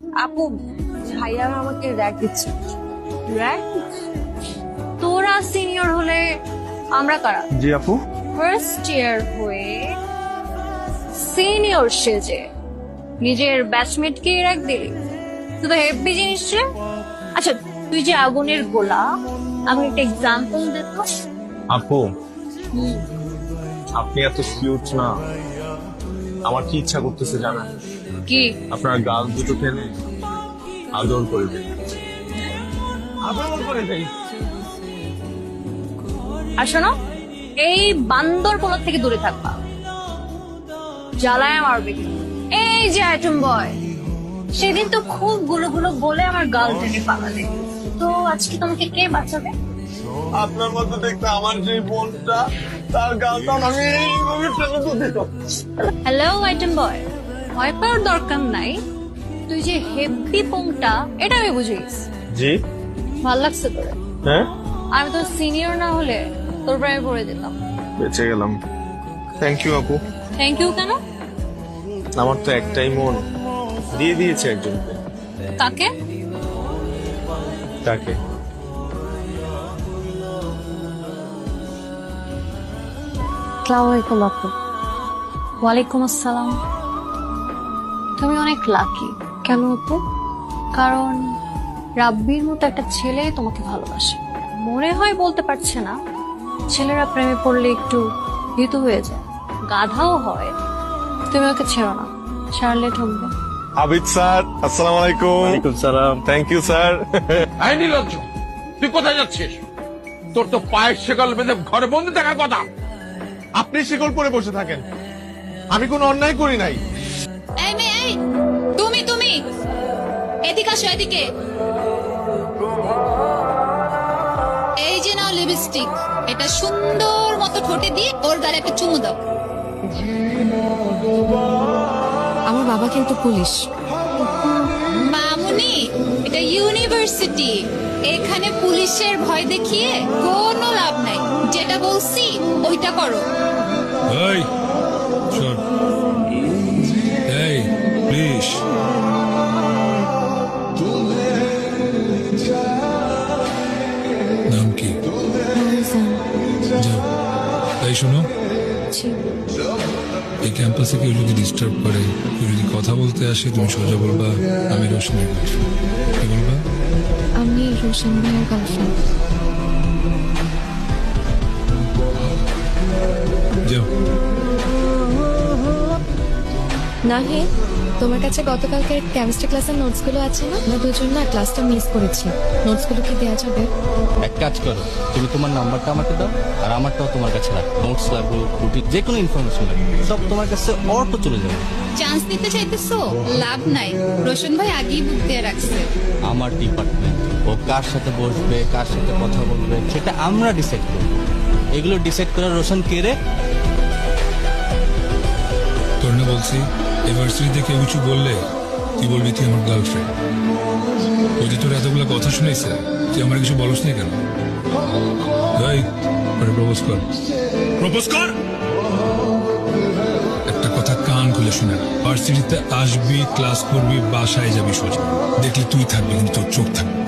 আপু, ভাইয়া আমাকে র্যাক দিচ্ছে। র্যাক? তোরা সিনিয়র হলে আমরা কারা? জি আপু। ফার্স্ট ইয়ার হয়ে সিনিয়র সেজে নিজের ব্যাচমেটকে র্যাক দিলি, তুই তো হেভি জিনিস রে। আচ্ছা, তুই যে আগুনের গোলা, আমি একটা এক্সাম্পল দে তো। আপু, আপনি এত কিউট না, আমার কি ইচ্ছা করতেছে জানেন? কি? আপনার গাল দুটো টেনে আদর করে দেন। আদর করে দেই। আর শোনো, এই বান্দর পোলা থেকে দূরে থাকবা, জ্বালায় মারবে। এই যে আইটেম বয়, সেদিন তো খুব গুলো গুলো বলে আমার গাল টেনে পালালে, তো আজকে তোমাকে কে বাঁচাবে? আপনার মতো দেখতে আমার যে বোনটা, তার গালটা আমি এইভাবে টেনে দিত। হ্যালো আইটেম বয়, ভয় পাওয়ার দরকার নাই। তুই যে হেভি পোংটা, এটা আমি বুঝে গেছি। জি। ভাল লাগছে তোরে? হ্যাঁ, আমি তো সিনিয়র না হলে তোর প্রায় পড়ে যেতাম। বেঁচে গেলাম। থ্যাংক ইউ আপু। থ্যাংক ইউ কেন? আমার তো একটাই মন, দিয়ে দিয়েছে একজনকে। কাকে? তাকে। আসসালামু আলাইকুম আপু। ওয়ালাইকুম আসসালাম। তুমি অনেক লাকি। কেন আপু? কারণ রাব্বির মতো একটা ছেলে তোমাকে ভালোবাসে। মনে হয় বলতে পারছে না, ছেলেরা প্রেমে পড়লে একটু ভীতু হয়ে যায়, গাধাও হয়। তুমি ওকে ছেড়ো না, ছাড়লে ঠকবে। আবিদ স্যার, আসসালামু আলাইকুম। ওয়ালাইকুম সালাম। Thank you sir. আই নির্লজ্জ, তুই কোথায় যাচ্ছিস? তোর তো পায়ের শেকল বেঁধে ঘরে বন্দি থাকার কথা। আপনি শিকল পরে বসে থাকেন, আমি কোনো অন্যায় করি নাই। এই মেয়ে, এই তুমি এদিকে আসো, এদিকে। এই যে নাও লিপস্টিক, এটা সুন্দর মতো ঠোঁটে দিয়ে ওর গালে একটা চুমু দাও। আমার বাবা কিন্তু পুলিশ। মামুনি, এটা ইউনিভার্সিটি, এখানে পুলিশের ভয় দেখিয়ে কোনো লাভ নাই। যেটা বলছি ওইটা করো। এই শোন, এই প্লিজ, নাম কি? যাও। এই শোনো, এই ক্যাম্পাসে কেউ যদি ডিস্টার্ব করে, কেউ যদি কথা বলতে আসে, তুমি সোজা বলবা আমি রোশনের গার্লফ্রেন্ড। কি বলবা? আমি রোশন ভাইয়ের গার্লফ্রেন্ড। যাও। নাহি, তোমার কাছে গতকালকের কেমিস্ট্রি ক্লাসের নোটসগুলো আছে না? আমরা দুজন না ক্লাসটা মিস করেছি। নোটসগুলো কি দেওয়া যাবে? এক কাজ করো, তুমি তোমার নাম্বারটা আমাকে দাও, আর আমারটাও তোমার কাছে রাখো। নোটস লাগবে, রুটিন, যে কোনো ইনফরমেশন লাগবে, সব তোমার কাছে অটো চলে যাবে। চান্স দিতে চাইতেছো? লাভ নাই, রোশন ভাই আগেই বুক দিয়ে রাখছে। আমার ডিপার্টমেন্ট, ও কার সাথে বসবে, কার সাথে কথা বলবে, সেটা আমরা ডিসাইড করবো। এগুলো ডিসাইড করার রোশন কে রে? তোর না বলছি, ইউনিভার্সিটিতে কেউ কিছু বললে তুই বলবি তুই আমার গার্লফ্রেন্ড। ওই যে তোর এতগুলো কথা শুনেছে, তুই আমার কিছু বলস না কেন? এই, প্রপোজ কর, প্রপোজ কর। একটা কথা কান খুলে শুনে, ভার্সিটিতে আসবি, ক্লাস করবি, বাসায় যাবি সোজা। দেখলি তুই থাকবি, কিন্তু তোর চোখ থাকবে।